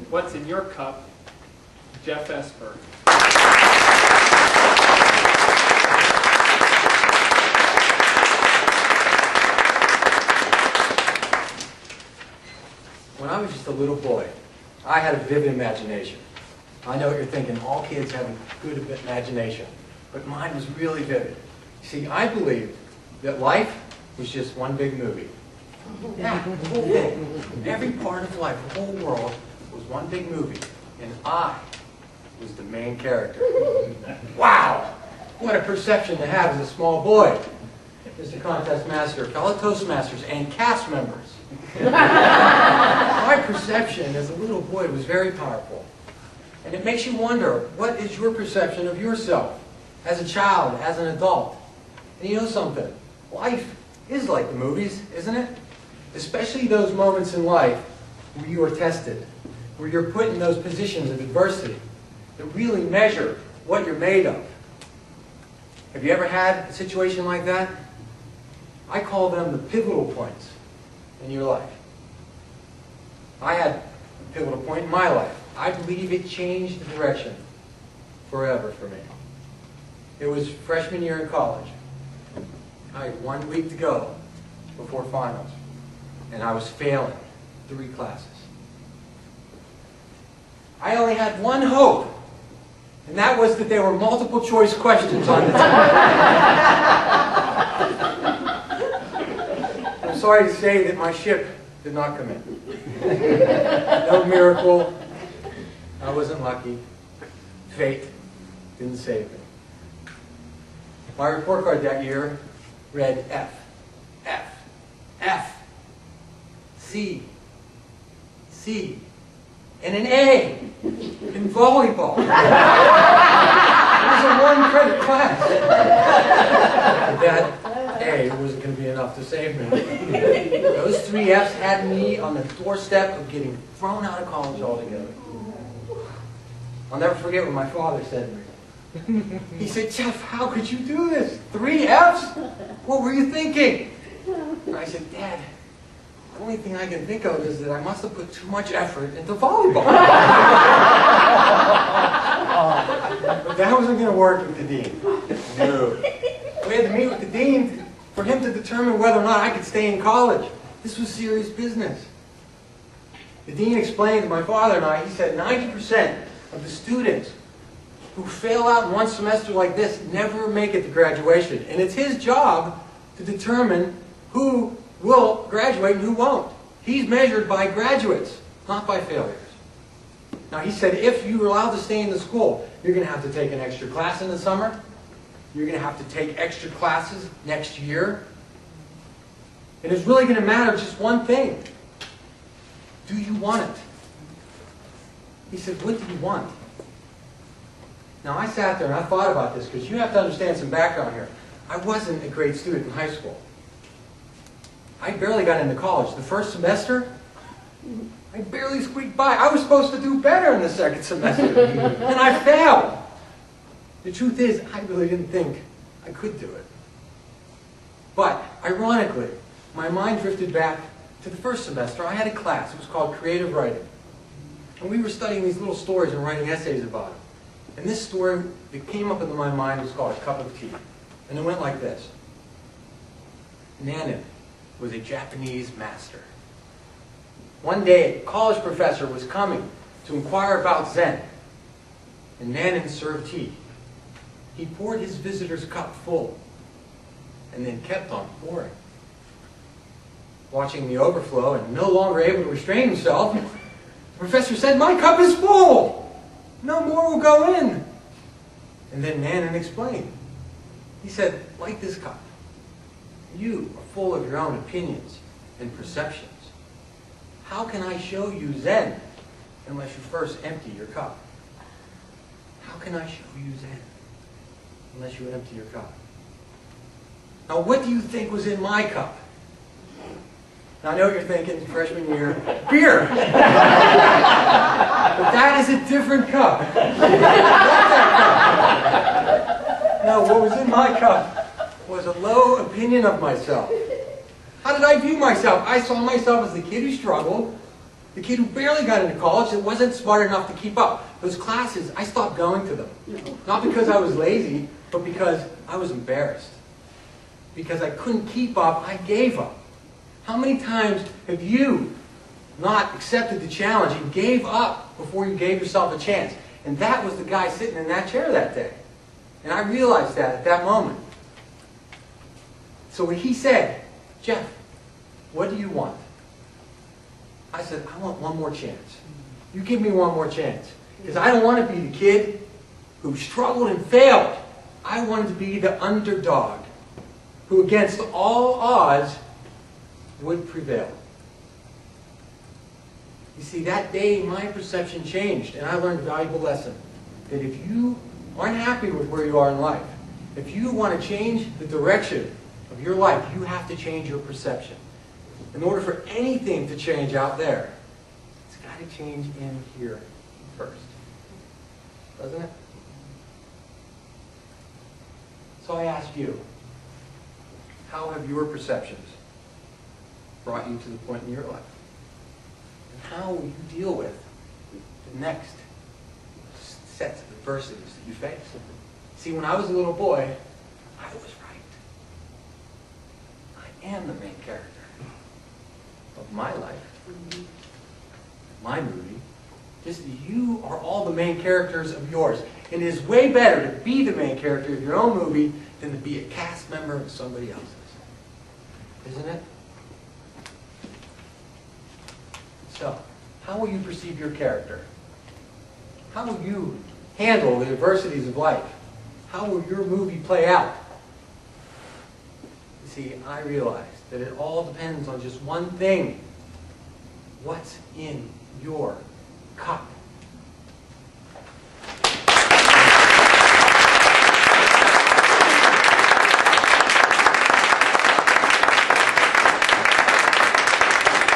What's in your cup? Jeff Esper. When I was just a little boy, I had a vivid imagination. I know what you're thinking, all kids have a good imagination, but mine was really vivid. See, I believed that life was just one big movie. Yeah, the whole thing. Every part of life, the whole world, was one big movie, and I was the main character. Wow! What a perception to have as a small boy. Mr. Contest Master, fellow Toastmasters, and cast members. My perception as a little boy was very powerful. And it makes you wonder, what is your perception of yourself as a child, as an adult? And you know something? Life is like the movies, isn't it? Especially those moments in life where you are tested, where you're put in those positions of adversity that really measure what you're made of. Have you ever had a situation like that? I call them the pivotal points in your life. I had a pivotal point in my life. I believe it changed the direction forever for me. It was freshman year in college. I had 1 week to go before finals, and I was failing 3 classes. I only had one hope, and that was that there were multiple choice questions on the test. I'm sorry to say that my ship did not come in. No miracle. I wasn't lucky. Fate didn't save me. My report card that year read F, F, F, C, C, and an A in volleyball. It was a 1-credit class. But that A wasn't going to be enough to save me. Those 3 Fs had me on the doorstep of getting thrown out of college altogether. I'll never forget what my father said to me. He said, "Jeff, how could you do this? 3 Fs? What were you thinking?" And I said, "Dad, the only thing I can think of is that I must have put too much effort into volleyball." But that wasn't going to work with the dean. No. We had to meet with the dean for him to determine whether or not I could stay in college. This was serious business. The dean explained to my father and I, he said 90% of the students who fail out in one semester like this never make it to graduation. And it's his job to determine who will graduate and who won't. He's measured by graduates, not by failures. Now he said if you're allowed to stay in the school, you're going to have to take an extra class in the summer. You're going to have to take extra classes next year. And it's really going to matter just one thing. Do you want it? He said, what do you want? Now I sat there and I thought about this because you have to understand some background here. I wasn't a great student in high school. I barely got into college. The first semester, I barely squeaked by. I was supposed to do better in the second semester. And I failed. The truth is, I really didn't think I could do it. But, ironically, my mind drifted back to the first semester. I had a class. It was called Creative Writing. And we were studying these little stories and writing essays about them. And this story that came up into my mind was called A Cup of Tea. And it went like this. Nanin was a Japanese master. One day, a college professor was coming to inquire about Zen. And Nanin served tea. He poured his visitor's cup full and then kept on pouring. Watching the overflow and no longer able to restrain himself, the professor said, "My cup is full! No more will go in." And then Nanin explained. He said, like this cup, you are full of your own opinions and perceptions. How can I show you Zen unless you first empty your cup? How can I show you Zen unless you empty your cup? Now what do you think was in my cup? Now I know what you're thinking, freshman year, beer. But that is a different cup. Not that cup. No, what was in my cup was a low opinion of myself. How did I view myself? I saw myself as the kid who struggled, The kid who barely got into college that wasn't smart enough to keep up. Those classes, I stopped going to them. Not because I was lazy, but because I was embarrassed. Because I couldn't keep up, I gave up. How many times have you not accepted the challenge and gave up before you gave yourself a chance? And that was the guy sitting in that chair that day. And I realized that at that moment. So when he said, Jeff, what do you want? I said, I want one more chance. You give me one more chance. Because I don't want to be the kid who struggled and failed. I wanted to be the underdog who against all odds would prevail. You see, that day my perception changed and I learned a valuable lesson. That if you aren't happy with where you are in life, if you want to change the direction of your life, you have to change your perception. In order for anything to change out there, it's got to change in here first. Doesn't it? So I ask you, how have your perceptions brought you to the point in your life? And how will you deal with the next sets of adversities that you face? See, when I was a little boy, I was right. I am the main character of my life, my movie. Just you are all the main characters of yours. And it is way better to be the main character of your own movie than to be a cast member of somebody else's. Isn't it? So, how will you perceive your character? How will you handle the adversities of life? How will your movie play out? You see, I realize that it all depends on just one thing. What's in your cup?